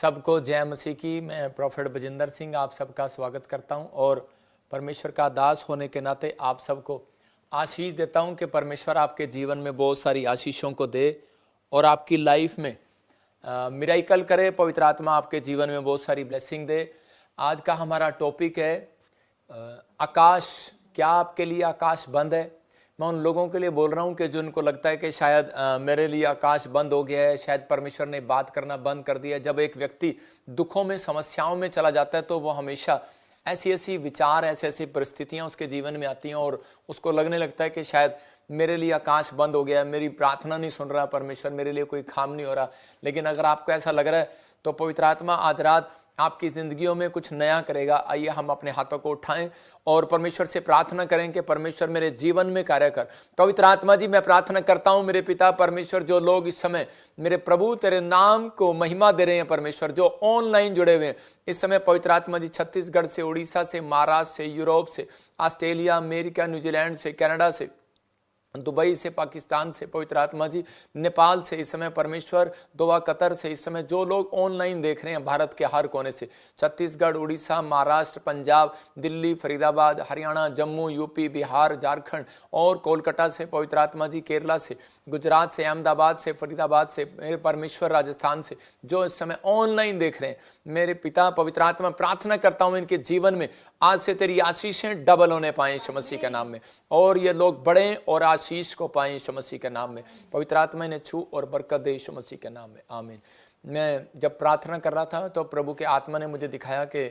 सबको जय मसीह की। मैं प्रोफेट बजिंदर सिंह आप सबका स्वागत करता हूं और परमेश्वर का दास होने के नाते आप सबको आशीष देता हूं कि परमेश्वर आपके जीवन में बहुत सारी आशीषों को दे और आपकी लाइफ में मिराइकल करे। पवित्र आत्मा आपके जीवन में बहुत सारी ब्लेसिंग दे। आज का हमारा टॉपिक है आकाश। क्या आपके लिए आकाश बंद है? मैं उन लोगों के लिए बोल रहा हूं कि जिनको लगता है कि शायद मेरे लिए आकाश बंद हो गया है, शायद परमेश्वर ने बात करना बंद कर दिया है। जब एक व्यक्ति दुखों में, समस्याओं में चला जाता है तो वो हमेशा ऐसी ऐसी विचार, ऐसी ऐसी परिस्थितियां उसके जीवन में आती हैं और उसको लगने लगता है कि शायद मेरे लिए आकाश बंद हो गया है, मेरी प्रार्थना नहीं सुन रहा परमेश्वर, मेरे लिए कोई काम नहीं हो रहा। लेकिन अगर आपको ऐसा लग रहा है तो पवित्र आत्मा आज रात आपकी जिंदगियों में कुछ नया करेगा। आइए हम अपने हाथों को उठाएं और परमेश्वर से प्रार्थना करें कि परमेश्वर मेरे जीवन में कार्य कर। पवित्र आत्मा जी, मैं प्रार्थना करता हूं मेरे पिता परमेश्वर, जो लोग इस समय मेरे प्रभु तेरे नाम को महिमा दे रहे हैं परमेश्वर, जो ऑनलाइन जुड़े हुए हैं इस समय पवित्र आत्मा जी, छत्तीसगढ़ से, उड़ीसा से, महाराष्ट्र से, यूरोप से, ऑस्ट्रेलिया, अमेरिका, न्यूजीलैंड से, कनाडा से, दुबई से, पाकिस्तान से, पवित्र आत्मा जी, नेपाल से इस समय परमेश्वर, दोहा, कतर से इस समय जो लोग ऑनलाइन देख रहे हैं भारत के हर कोने से, छत्तीसगढ़, उड़ीसा, महाराष्ट्र, पंजाब, दिल्ली, फरीदाबाद, हरियाणा, जम्मू, यूपी, बिहार, झारखंड और कोलकाता से, पवित्र आत्मा जी, केरला से, गुजरात से, अहमदाबाद से, फरीदाबाद से, मेरे परमेश्वर राजस्थान से जो इस समय ऑनलाइन देख रहे हैं, मेरे पिता पवित्र आत्मा प्रार्थना करता हूं इनके जीवन में आज से तेरी आशीषें डबल होने पाए यीशु मसीह के नाम में, और ये लोग बढ़े और आशीष को पाए यीशु मसीह के नाम में। पवित्र आत्मा ने छू और बरकत दे यीशु मसीह के नाम में, आमीन। मैं जब प्रार्थना कर रहा था तो प्रभु के आत्मा ने मुझे दिखाया कि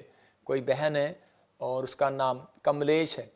कोई बहन है और उसका नाम कमलेश है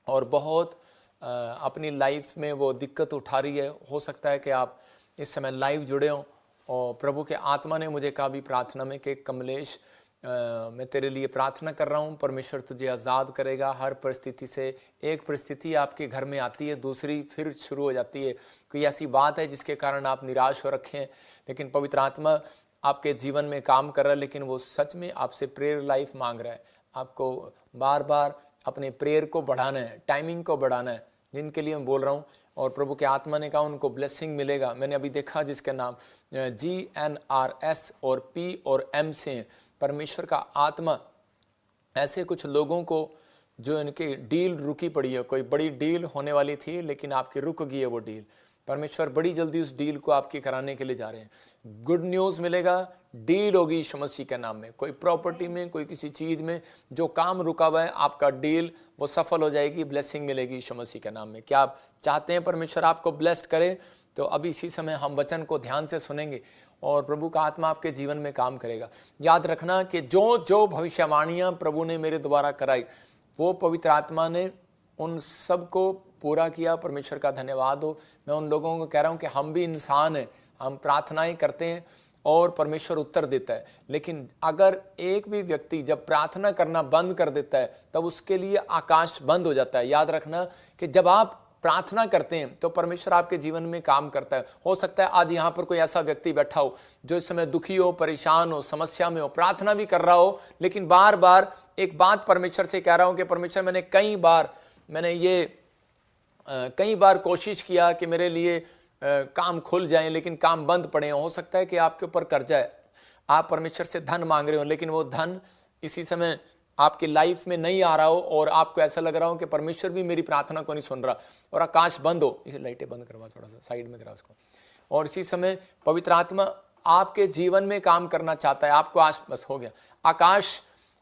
और बहुत अपनी लाइफ में वो दिक्कत उठा रही है। हो सकता है कि आप इस समय लाइव जुड़े हों और प्रभु के आत्मा ने मुझे कहा भी प्रार्थना में कि कमलेश, मैं तेरे लिए प्रार्थना कर रहा हूँ, परमेश्वर तुझे आज़ाद करेगा हर परिस्थिति से। एक परिस्थिति आपके घर में आती है, दूसरी फिर शुरू हो जाती है। कोई ऐसी बात है जिसके कारण आप निराश हो रखे हैं, लेकिन पवित्र आत्मा आपके जीवन में काम कर रहा है, लेकिन वो सच में आपसे प्रेयर लाइफ मांग रहा है। आपको बार बार अपने प्रेयर को बढ़ाना है, टाइमिंग को बढ़ाना है, जिनके लिए मैं बोल रहा हूँ। और प्रभु के आत्मा ने कहा उनको ब्लेसिंग मिलेगा। मैंने अभी देखा जिसके नाम GNRS और P और M से हैं, परमेश्वर का आत्मा ऐसे कुछ लोगों को जो इनकी डील रुकी पड़ी है, कोई बड़ी डील होने वाली थी लेकिन आपकी रुक गई है वो डील, परमेश्वर बड़ी जल्दी उस डील को आपकी कराने के लिए जा रहे हैं। गुड न्यूज़ मिलेगा, डील होगी यीशु मसीह के नाम में। कोई प्रॉपर्टी में, कोई किसी चीज़ में जो काम रुका हुआ है, आपका डील वो सफल हो जाएगी, ब्लेसिंग मिलेगी यीशु मसीह के नाम में। क्या आप चाहते हैं परमेश्वर आपको ब्लेस्ड करे? तो अभी इसी समय हम वचन को ध्यान से सुनेंगे और प्रभु का आत्मा आपके जीवन में काम करेगा। याद रखना कि जो जो भविष्यवाणियाँ प्रभु ने मेरे द्वारा कराई वो पवित्र आत्मा ने उन सब को पूरा किया। परमेश्वर का धन्यवाद हो। मैं उन लोगों को कह रहा हूँ कि हम भी इंसान हैं, हम प्रार्थनाएं करते हैं और परमेश्वर उत्तर देता है, लेकिन अगर एक भी व्यक्ति जब प्रार्थना करना बंद कर देता है तब उसके लिए आकाश बंद हो जाता है। याद रखना कि जब आप प्रार्थना करते हैं तो परमेश्वर आपके जीवन में काम करता है। हो सकता है आज यहाँ पर कोई ऐसा व्यक्ति बैठा हो जो इस समय दुखी हो, परेशान हो, समस्या में हो, प्रार्थना भी कर रहा हो, लेकिन बार बार एक बात परमेश्वर से कह रहा हूँ कि परमेश्वर मैंने कई बार कोशिश किया कि मेरे लिए काम खुल जाए लेकिन काम बंद पड़े। हो सकता है कि आपके ऊपर कर्जा है, आप परमेश्वर से धन मांग रहे हो लेकिन वो धन इसी समय आपकी लाइफ में नहीं आ रहा हो और आपको ऐसा लग रहा हो कि परमेश्वर भी मेरी प्रार्थना को नहीं सुन रहा और आकाश बंद हो। इसे लाइटें बंद करवा, थोड़ा सा साइड में करा उसको। और इसी समय पवित्र आत्मा आपके जीवन में काम करना चाहता है। आपको आज बस हो गया, आकाश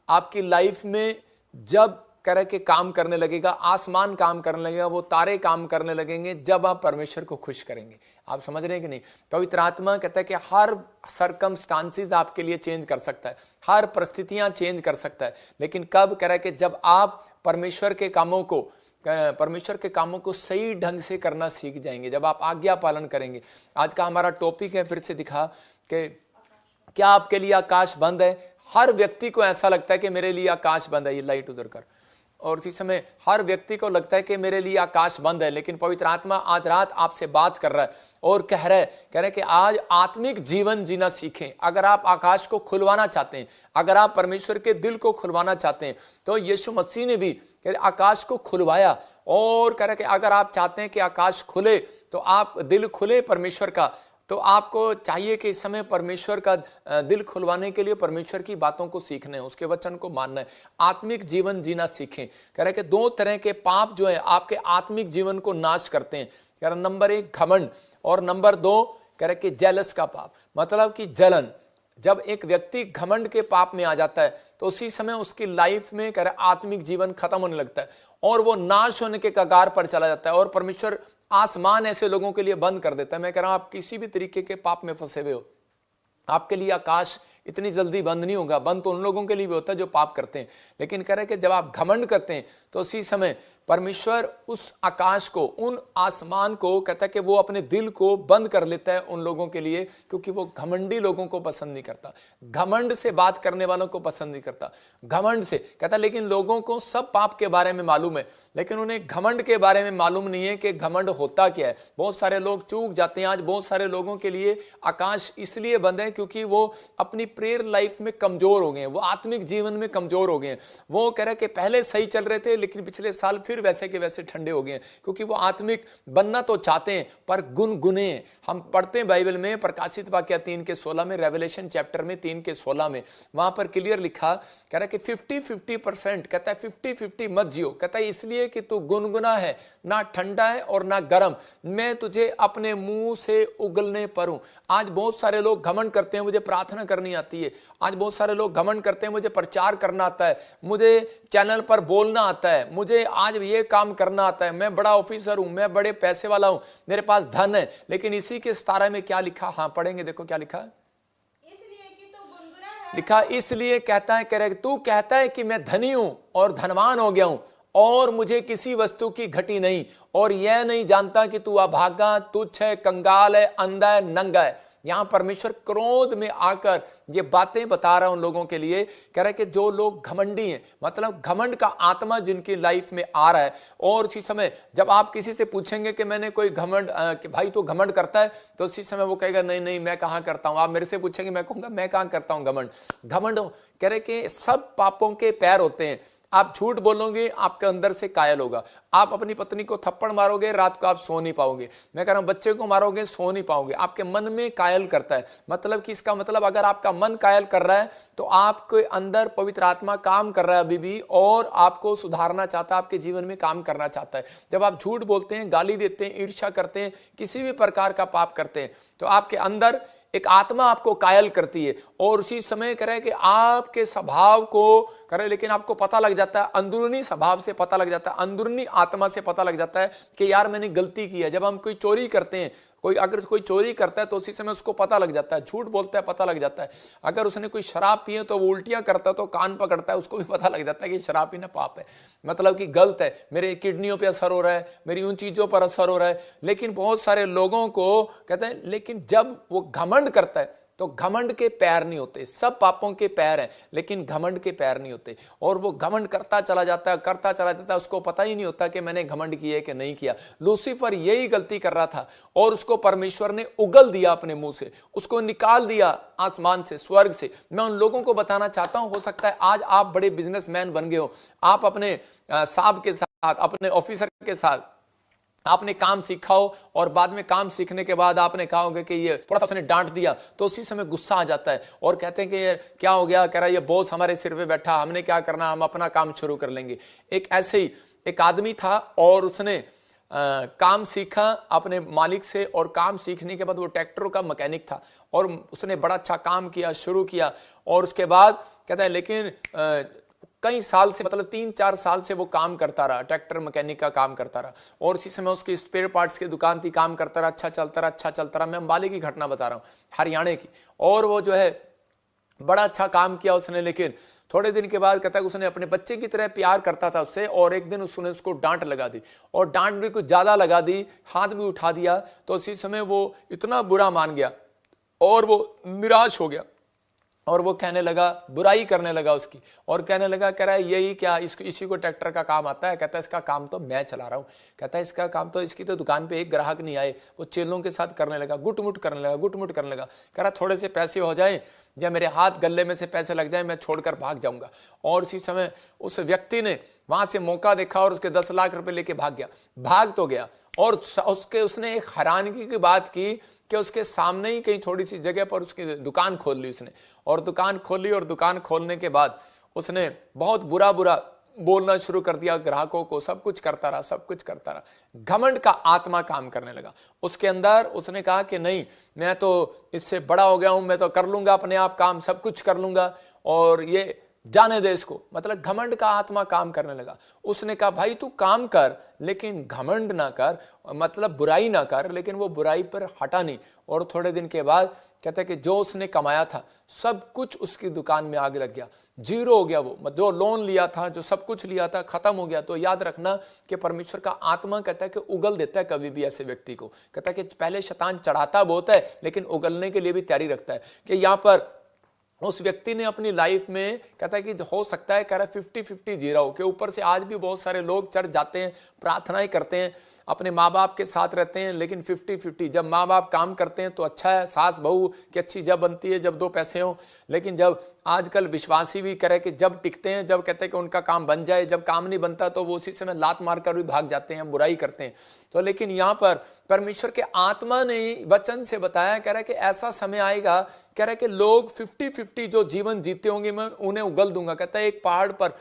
आपकी लाइफ में जब कह के काम करने लगेगा, आसमान काम करने लगेगा, वो तारे काम करने लगेंगे जब आप परमेश्वर को खुश करेंगे। आप समझ रहे हैं कि नहीं? पवित्र आत्मा कहता है कि हर सरकमस्टांसेस आपके लिए चेंज कर सकता है, हर परिस्थितियां चेंज कर सकता है, लेकिन कब? कह रहा है कि जब आप परमेश्वर के कामों को सही ढंग से करना सीख जाएंगे, जब आप आज्ञा पालन करेंगे। आज का हमारा टॉपिक है, फिर से दिखा कि क्या आपके लिए आकाश बंद है? हर व्यक्ति को ऐसा लगता है कि मेरे लिए आकाश बंद है। ये लाइट उधर कर। और इसी समय हर व्यक्ति को लगता है कि मेरे लिए आकाश बंद है, लेकिन पवित्र आत्मा आज रात आपसे बात कर रहा है और कह रहा है कि आज आत्मिक जीवन जीना सीखें। अगर आप आकाश को खुलवाना चाहते हैं, अगर आप परमेश्वर के दिल को खुलवाना चाहते हैं, तो यीशु मसीह ने भी आकाश को खुलवाया और कह रहा है कि अगर आप चाहते हैं कि आकाश खुले, तो आप दिल खुले परमेश्वर का, तो आपको चाहिए कि इस समय परमेश्वर का दिल खुलवाने के लिए परमेश्वर की बातों को सीखना है, उसके वचन को मानना है, आत्मिक जीवन जीना सीखें। कह रहे कि 2 तरह के पाप जो है आपके आत्मिक जीवन को नाश करते हैं। कह रहे नंबर 1 घमंड, और नंबर 2 कह रहे कि जेलस का पाप, मतलब कि जलन। जब एक व्यक्ति घमंड के पाप में आ जाता है तो उसी समय उसकी लाइफ में कह रहे आत्मिक जीवन खत्म होने लगता है और वो नाश होने के कगार पर चला जाता है, और परमेश्वर आसमान ऐसे लोगों के लिए बंद कर देता है। मैं कह रहा हूं आप किसी भी तरीके के पाप में फंसे हुए हो, आपके लिए आकाश इतनी जल्दी बंद नहीं होगा। बंद तो उन लोगों के लिए भी होता है जो पाप करते हैं, लेकिन कह रहे कि जब आप घमंड करते हैं तो उसी समय परमेश्वर उस आकाश को, उन आसमान को कहता है कि वो अपने दिल को बंद कर लेता है उन लोगों के लिए, क्योंकि वो घमंडी लोगों को पसंद नहीं करता, घमंड से बात करने वालों को पसंद नहीं करता। घमंड से कहता, लेकिन लोगों को सब पाप के बारे में मालूम है, लेकिन उन्हें घमंड के बारे में मालूम नहीं है कि घमंड होता क्या है। बहुत सारे लोग चूक जाते हैं। आज बहुत सारे लोगों के लिए आकाश इसलिए बंद है क्योंकि वो अपनी प्रेयर लाइफ में कमजोर हो गए हैं, वो आत्मिक जीवन में कमजोर हो गए हैं। वो कह रहे कि पहले सही चल रहे थे लेकिन पिछले साल फिर वैसे के वैसे ठंडे हो गए हैं, क्योंकि वो आत्मिक बनना तो चाहते हैं पर गुनगुने हैं। हम पढ़ते हैं बाइबल में प्रकाशित वाक्य 3:16 में, रेवलेशन चैप्टर में 3:16 में, वहां पर क्लियर लिखा, कह रहा है कि 50-50%, कहता है 50-50 मत जियो। कहता है इसलिए कि तू गुनगुना है, ना ठंडा है और ना गर्म, मैं तुझे अपने मुंह से उगलने पर हूं। आज बहुत सारे लोग घमंड करते हैं मुझे प्रार्थना करनी आती है। आज बहुत सारे लोग घमंड करते हैं मुझे प्रचार करना आता है, मुझे चैनल पर बोलना आता है, मुझे आज ये काम करना आता है, मैं बड़ा ऑफिसर हूं, मैं बड़े पैसे वाला हूं, मेरे पास धन है। लेकिन इसी के 17 में क्या लिखा, हाँ पढ़ेंगे, देखो क्या लिखा, लिखा इसलिए कहता है, कह रहे तू कहता है कि मैं धनी हूं और धनवान हो गया हूं और मुझे किसी वस्तु की घटी नहीं, और यह नहीं जानता कि तू अभागा, तुच्छ है, कंगाल है, अंधा है, नंगा है। यहां परमेश्वर क्रोध में आकर ये बातें बता रहा है उन लोगों के लिए। कह रहा है कि जो लोग घमंडी हैं, मतलब घमंड का आत्मा जिनकी लाइफ में आ रहा है, और उसी समय जब आप किसी से पूछेंगे कि मैंने कोई घमंड, कि भाई तो घमंड करता है, तो उसी समय वो कहेगा नहीं नहीं मैं कहां करता हूं। आप मेरे से पूछेंगे, मैं कहूंगा मैं कहां करता हूं घमंड। घमंड कह रहे कि सब पापों के पैर होते हैं। आप झूठ बोलोगे आपके अंदर से कायल होगा, आप अपनी पत्नी को थप्पड़ मारोगे रात को आप सो नहीं पाओगे, मैं कह रहा हूं बच्चे को मारोगे सो नहीं पाओगे, आपके मन में कायल करता है। मतलब कि इसका मतलब अगर आपका मन कायल कर रहा है तो आपके अंदर पवित्र आत्मा काम कर रहा है अभी भी, और आपको सुधारना चाहता है, आपके जीवन में काम करना चाहता है। जब आप झूठ बोलते हैं, गाली देते हैं, ईर्ष्या करते हैं, किसी भी प्रकार का पाप करते हैं, तो आपके अंदर एक आत्मा आपको कायल करती है, और उसी समय कह रहे कि आपके स्वभाव को करे, लेकिन आपको पता लग जाता है, अंदरूनी स्वभाव से पता लग जाता है, अंदरूनी आत्मा से पता लग जाता है कि यार मैंने गलती की है। जब हम कोई चोरी करते हैं, अगर कोई चोरी करता है तो उसी समय उसको पता लग जाता है, झूठ बोलता है पता लग जाता है। अगर उसने कोई शराब पी है तो वो उल्टियां करता है तो कान पकड़ता है, उसको भी पता लग जाता है कि शराब पीना पाप है, मतलब कि गलत है, मेरे किडनियों पे असर हो रहा है, मेरी उन चीजों पर असर हो रहा है। लेकिन बहुत सारे लोगों को कहते हैं, लेकिन जब वो घमंड करता है तो घमंड के पैर नहीं होते, सब पापों के पैर हैं लेकिन घमंड के पैर नहीं होते, और वो घमंड करता चला जाता है, करता चला जाता है, उसको पता ही नहीं होता कि मैंने घमंड किया है कि नहीं किया। लूसीफर यही गलती कर रहा था और उसको परमेश्वर ने उगल दिया अपने मुंह से, उसको निकाल दिया आसमान से, स्वर्ग से। मैं उन लोगों को बताना चाहता हूं, हो सकता है आज आप बड़े बिजनेसमैन बन गए हो, आप अपने साहब के साथ, अपने ऑफिसर के साथ आपने काम सीखा हो, और बाद में काम सीखने के बाद आपने कहा होगा कि ये थोड़ा सा उसने डांट दिया, तो उसी समय गुस्सा आ जाता है और कहते हैं कि ये क्या हो गया, कह रहा है ये बॉस हमारे सिर पे बैठा, हमने क्या करना, हम अपना काम शुरू कर लेंगे। एक ऐसे ही एक आदमी था और उसने काम सीखा अपने मालिक से, और काम सीखने के बाद वो ट्रैक्टर का मैकेनिक था और उसने बड़ा अच्छा काम किया, शुरू किया, और उसके बाद कहता है लेकिन कई साल से, मतलब 3-4 साल से वो काम करता रहा, ट्रैक्टर मैकेनिक का काम करता रहा, और उसी समय उसकी स्पेयर पार्ट्स की दुकान थी, काम करता रहा, अच्छा चलता रहा, अच्छा चलता रहा। मैं अंबाले की घटना बता रहा हूँ, हरियाणा की। और वो जो है बड़ा अच्छा काम किया उसने, लेकिन थोड़े दिन के बाद कहता है उसने अपने बच्चे की तरह प्यार करता था उससे, और एक दिन उसने उसको डांट लगा दी, और डांट भी कुछ ज्यादा लगा दी, हाथ भी उठा दिया। तो उसी समय वो इतना बुरा मान गया और वो निराश हो गया, और वो कहने लगा, बुराई करने लगा उसकी, और कहने लगा, कह रहा है यही क्या, इसी को ट्रैक्टर का काम आता है, कहता है इसका काम तो मैं चला रहा हूँ, कहता है इसका काम तो, इसकी तो दुकान पे एक ग्राहक नहीं आए। वो चेलों के साथ करने लगा, गुटमुट करने लगा, गुटमुट करने लगा, कह रहा थोड़े से पैसे हो जाए या मेरे हाथ गले में से पैसे लग जाए, मैं छोड़कर भाग जाऊंगा। और उसी समय उस व्यक्ति ने वहां से मौका देखा और उसके 10 लाख रुपए लेके भाग गया। भाग तो गया, और उसने एक हैरानगी की बात की कि उसके सामने ही कहीं थोड़ी सी जगह पर उसकी दुकान खोल ली उसने, और दुकान खोली, और दुकान खोलने के बाद उसने बहुत बुरा बुरा बोलना शुरू कर दिया ग्राहकों को, सब कुछ करता रहा, सब कुछ करता रहा। घमंड का आत्मा काम करने लगा उसके अंदर। उसने कहा कि नहीं, मैं तो इससे बड़ा हो गया हूं, मैं तो कर लूंगा अपने आप काम, सब कुछ कर लूंगा, और ये जाने दे इसको। मतलब घमंड का आत्मा काम करने लगा। उसने कहा भाई तू काम कर लेकिन घमंड ना कर, मतलब बुराई ना कर, लेकिन वो बुराई पर हटा नहीं। और थोड़े दिन के बाद कहता है कि जो उसने कमाया था सब कुछ उसकी दुकान में आग लग गया, जीरो हो गया। वो जो लोन लिया था, जो सब कुछ लिया था, खत्म हो गया। तो याद रखना कि परमेश्वर का आत्मा कहता है कि उगल देता है कभी भी ऐसे व्यक्ति को। कहता है कि पहले शैतान चढ़ाता बहुत है लेकिन उगलने के लिए भी तैयारी रखता है। कि यहाँ पर उस व्यक्ति ने अपनी लाइफ में कहता है कि हो सकता है, कह रहा है 50-50 जी रहा हो, कि ऊपर से आज भी बहुत सारे लोग चर्च जाते हैं, प्रार्थनाएं करते हैं, अपने माँ बाप के साथ रहते हैं, लेकिन 50-50। जब माँ बाप काम करते हैं तो अच्छा है, सास बहू की अच्छी जब बनती है जब दो पैसे हों, लेकिन जब आजकल विश्वासी भी करे कि जब टिकते हैं, जब कहते हैं कि उनका काम बन जाए, जब काम नहीं बनता तो वो उसी समय लात मारकर भी भाग जाते हैं, बुराई करते हैं। तो लेकिन यहाँ पर परमेश्वर के आत्मा ने वचन से बताया, कह रहा है कि ऐसा समय आएगा, कह रहा है कि लोग 50-50 जो जीवन जीते होंगे मैं उन्हें उगल दूंगा। कहता है एक पहाड़ पर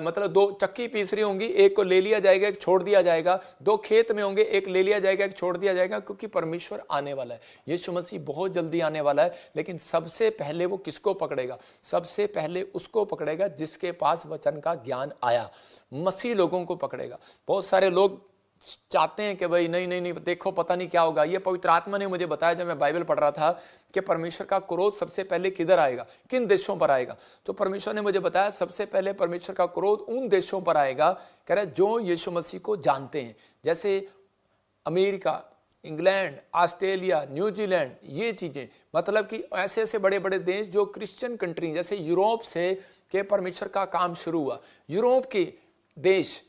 मतलब दो चक्की पीस रही होंगी, एक को ले लिया जाएगा, एक छोड़ दिया जाएगा। दो खेत में होंगे, एक ले लिया जाएगा, एक छोड़ दिया जाएगा, क्योंकि परमेश्वर आने वाला है, यीशु मसीह बहुत जल्दी आने वाला है। लेकिन सबसे पहले वो किसको पकड़ेगा? सबसे पहले उसको पकड़ेगा जिसके पास वचन का ज्ञान आया, मसीह लोगों को पकड़ेगा। बहुत सारे लोग चाहते हैं कि भाई नहीं नहीं नहीं देखो पता नहीं क्या होगा। ये पवित्र आत्मा ने मुझे बताया जब मैं बाइबल पढ़ रहा था कि परमेश्वर का क्रोध सबसे पहले किधर आएगा, किन देशों पर आएगा। तो परमेश्वर ने मुझे बताया सबसे पहले परमेश्वर का क्रोध उन देशों पर आएगा, कह रहा है जो यीशु मसीह को जानते हैं, जैसे अमेरिका, इंग्लैंड, ऑस्ट्रेलिया, न्यूजीलैंड, ये चीजें, मतलब कि ऐसे ऐसे बड़े बड़े देश जो क्रिश्चियन कंट्री, जैसे यूरोप से के परमेश्वर का काम शुरू हुआ। यूरोप के देश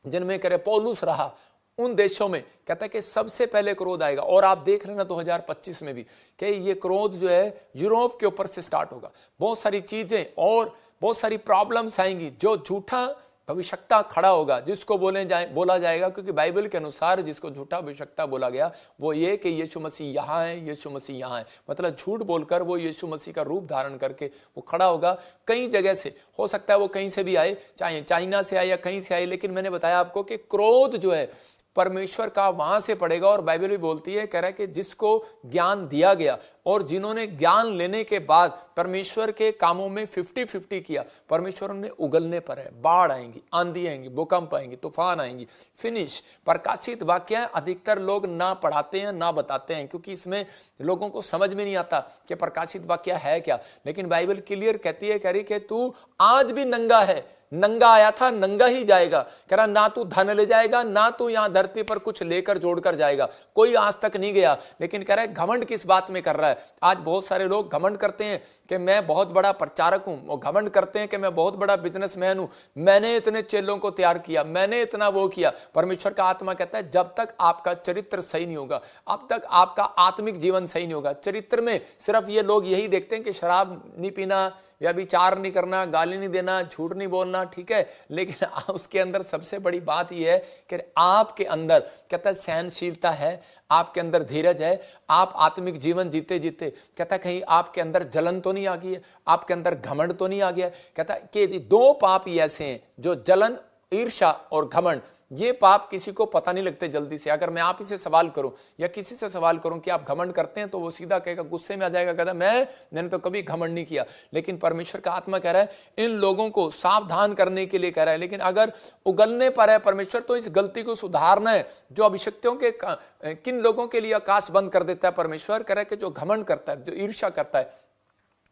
जिनमें करे पौलुस रहा, उन देशों में कहता है कि सबसे पहले क्रोध आएगा। और आप देख लेना 2025 में भी कि ये क्रोध जो है यूरोप के ऊपर से स्टार्ट होगा। बहुत सारी चीजें और बहुत सारी प्रॉब्लम्स आएंगी, जो झूठा भविष्यता खड़ा होगा, जिसको बोला जाएगा, क्योंकि बाइबल के अनुसार जिसको झूठा भविष्यता बोला गया वो ये कि यीशु मसीह यहाँ है, यीशु मसीह यहाँ है। मतलब झूठ बोलकर वो यीशु मसीह का रूप धारण करके वो खड़ा होगा। कई जगह से हो सकता है, वो कहीं से भी आए, चाहे चाइना से आए या कहीं से आए, लेकिन मैंने बताया आपको कि क्रोध जो है परमेश्वर का वहां से पड़ेगा। और बाइबल भी बोलती है, कह रहा है कि जिसको ज्ञान दिया गया और जिन्होंने ज्ञान लेने के बाद परमेश्वर के कामों में 50-50 किया, परमेश्वर उन्हें उगलने पर है। बाढ़ आएंगी, आंधी आएंगी, भूकंप आएंगी, तूफान आएंगी। फिनिश। प्रकाशित वाक्य अधिकतर लोग ना पढ़ाते हैं ना बताते हैं, क्योंकि इसमें लोगों को समझ में नहीं आता कि प्रकाशित वाक्य है क्या। लेकिन बाइबल क्लियर कहती है, कह रही कि तू आज भी नंगा है, नंगा आया था नंगा ही जाएगा। कह रहा ना तू धन ले जाएगा, ना तू यहां धरती पर कुछ लेकर जोड़कर जाएगा, कोई आज तक नहीं गया। लेकिन कह रहा है घमंड किस बात में कर रहा है। आज बहुत सारे लोग घमंड करते हैं कि मैं बहुत बड़ा प्रचारक हूं, वो घमंड करते हैं कि मैं बहुत बड़ा बिजनेसमैन हूं, मैंने इतने चेलों को तैयार किया, मैंने इतना वो किया। परमेश्वर का आत्मा कहता है जब तक आपका चरित्र सही नहीं होगा, अब तक आपका आत्मिक जीवन सही नहीं होगा। चरित्र में सिर्फ ये लोग यही देखते हैं कि शराब नहीं पीना, या विचार नहीं करना, गाली नहीं देना, झूठ नहीं बोलना, ठीक है, लेकिन उसके अंदर सबसे बड़ी बात यह है कि आपके अंदर कहता है सहनशीलता है, आपके अंदर धीरज है, आप आत्मिक जीवन जीते जीते कहता है कहीं आपके अंदर जलन तो नहीं आ गई है, आपके अंदर घमंड तो नहीं आ गया। कहता है कि दो पाप ही ऐसे हैं जो जलन, ईर्ष्या और घमंड, ये पाप किसी को पता नहीं लगते जल्दी से। अगर मैं आप ही से सवाल करूं या किसी से सवाल करूं कि आप घमंड करते हैं, तो वो सीधा कहेगा, गुस्से में आ जाएगा, कहता मैंने तो कभी घमंड नहीं किया। लेकिन परमेश्वर का आत्मा कह रहा है इन लोगों को सावधान करने के लिए कह रहा है। लेकिन अगर उगलने पर है परमेश्वर, तो इस गलती को सुधारना है। जो अभिषिक्तों के किन लोगों के लिए आकाश बंद कर देता है परमेश्वर, कह रहा है कि जो घमंड करता है, जो ईर्ष्या करता है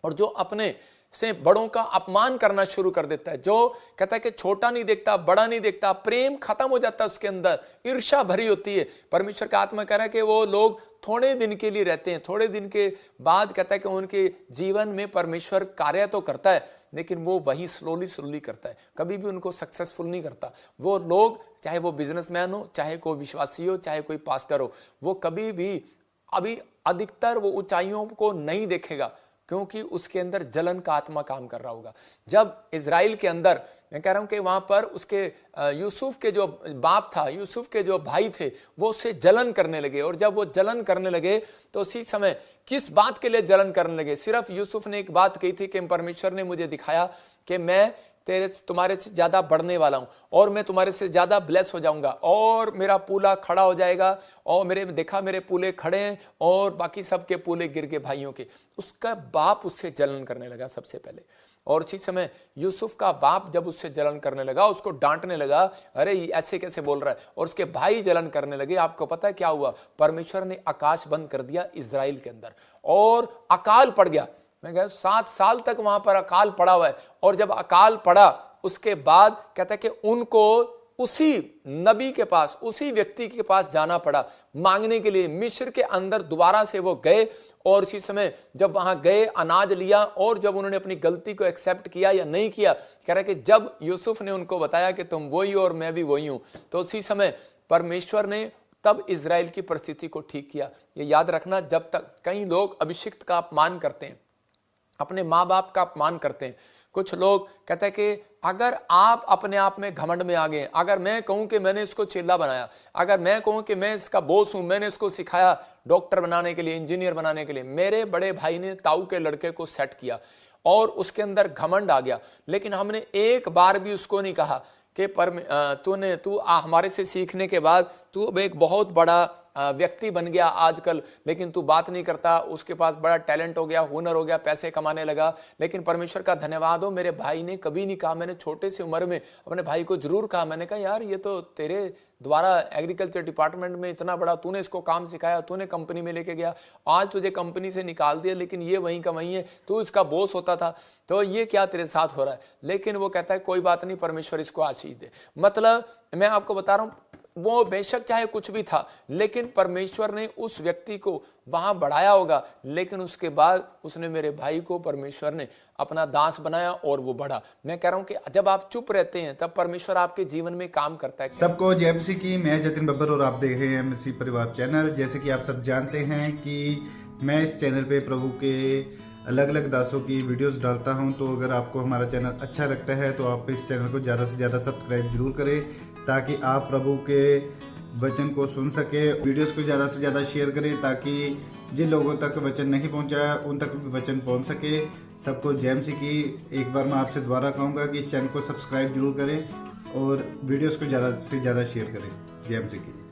और जो अपने से बड़ों का अपमान करना शुरू कर देता है, जो कहता है कि छोटा नहीं देखता, बड़ा नहीं देखता, प्रेम खत्म हो जाता है उसके अंदर, ईर्ष्या भरी होती है। परमेश्वर का आत्मा कह रहा है कि वो लोग थोड़े दिन के लिए रहते हैं, थोड़े दिन के बाद कहता है कि उनके जीवन में परमेश्वर कार्य तो करता है, लेकिन वो वही स्लोली करता है, कभी भी उनको सक्सेसफुल नहीं करता। वो लोग, चाहे वो बिजनेसमैन हो, चाहे कोई विश्वासी हो, चाहे कोई पास्टर हो, वो कभी भी अभी अधिकतर वो ऊंचाइयों को नहीं देखेगा, क्योंकि उसके अंदर जलन का आत्मा काम कर रहा होगा। जब इजराइल के अंदर, मैं कह रहा हूं कि वहां पर उसके यूसुफ के जो बाप था, यूसुफ के जो भाई थे, वो उससे जलन करने लगे। और जब वो जलन करने लगे तो उसी समय किस बात के लिए जलन करने लगे? सिर्फ यूसुफ ने एक बात कही थी कि परमेश्वर ने मुझे दिखाया कि मैं तुम्हारे से ज्यादा बढ़ने वाला हूं और मैं तुम्हारे से ज्यादा ब्लेस हो जाऊंगा और मेरा पूला खड़ा हो जाएगा। और मेरे पूले खड़े हैं और बाकी सबके पूले गिर गए भाइयों के। उसका बाप उससे जलन करने लगा सबसे पहले। और उसी समय यूसुफ का बाप जब उससे जलन करने लगा, उसको डांटने लगा, अरे ऐसे कैसे बोल रहा है। और उसके भाई जलन करने लगे। आपको पता है क्या हुआ? परमेश्वर ने आकाश बंद कर दिया इजराइल के अंदर और अकाल पड़ गया। मैं कह 7 साल तक वहां पर अकाल पड़ा हुआ है। और जब अकाल पड़ा उसके बाद कहता है कि उनको उसी नबी के पास, उसी व्यक्ति के पास जाना पड़ा मांगने के लिए। मिस्र के अंदर दोबारा से वो गए और उसी समय जब वहां गए अनाज लिया और जब उन्होंने अपनी गलती को एक्सेप्ट किया या नहीं किया, कह रहा है कि जब यूसुफ ने उनको बताया कि तुम वही हो और मैं भी वही हूं, तो उसी समय परमेश्वर ने तब इजराइल की परिस्थिति को ठीक किया। ये याद रखना, जब तक कई लोग अभिषिक्त का अपमान करते हैं, अपने माँ बाप का अपमान करते हैं। कुछ लोग कहते हैं कि अगर आप अपने आप में घमंड में आ गए, अगर मैं कहूं कि मैंने इसको चेला बनाया, अगर मैं कहूं कि मैं इसका बॉस हूं, मैंने इसको सिखाया डॉक्टर बनाने के लिए, इंजीनियर बनाने के लिए, मेरे बड़े भाई ने ताऊ के लड़के को सेट किया और उसके अंदर घमंड आ गया, लेकिन हमने एक बार भी उसको नहीं कहा कि तू हमारे से सीखने के बाद तू अब एक बहुत बड़ा व्यक्ति बन गया आजकल, लेकिन तू बात नहीं करता, उसके पास बड़ा टैलेंट हो गया, हुनर हो गया, पैसे कमाने लगा। लेकिन परमेश्वर का धन्यवाद हो, मेरे भाई ने कभी नहीं कहा। मैंने छोटे से उम्र में अपने भाई को जरूर कहा, मैंने कहा यार ये तो तेरे द्वारा एग्रीकल्चर डिपार्टमेंट में इतना बड़ा तूने इसको काम सिखाया, तूने कंपनी में लेके गया, आज तुझे कंपनी से निकाल दिया, लेकिन ये वहीं का वहीं है, तू इसका बॉस होता था, तो ये क्या तेरे साथ हो रहा है? लेकिन वो कहता है कोई बात नहीं, परमेश्वर इसको आशीष दे। मतलब मैं आपको बता रहा हूं, वो बेशक चाहे कुछ भी था, लेकिन परमेश्वर ने उस व्यक्ति को वहां बढ़ाया होगा। लेकिन उसके बाद उसने मेरे भाई को परमेश्वर ने अपना दास बनाया और वो बढ़ा। मैं कह रहा हूं कि जब आप चुप रहते हैं तब परमेश्वर आपके जीवन में काम करता है। सबको जय मसीह की। मैं जतिन बब्बर और आप देख रहे हैं मसीह परिवार चैनल। जैसे कि आप सब जानते हैं कि मैं इस चैनल पे प्रभु के अलग अलग दासों की वीडियोस डालता हूं, तो अगर आपको हमारा चैनल अच्छा लगता है तो आप इस चैनल को ज़्यादा से ज़्यादा सब्सक्राइब जरूर करें, ताकि आप प्रभु के वचन को सुन सके। वीडियोस को ज़्यादा से ज़्यादा शेयर करें ताकि जिन लोगों तक वचन नहीं पहुंचा उन तक भी वचन पहुंच सके। सबको जय मसीह की। एक बार मैं आपसे दोबारा कहूँगा कि इस चैनल को सब्सक्राइब जरूर करें और वीडियोस को ज़्यादा से ज़्यादा शेयर करें। जय मसीह की।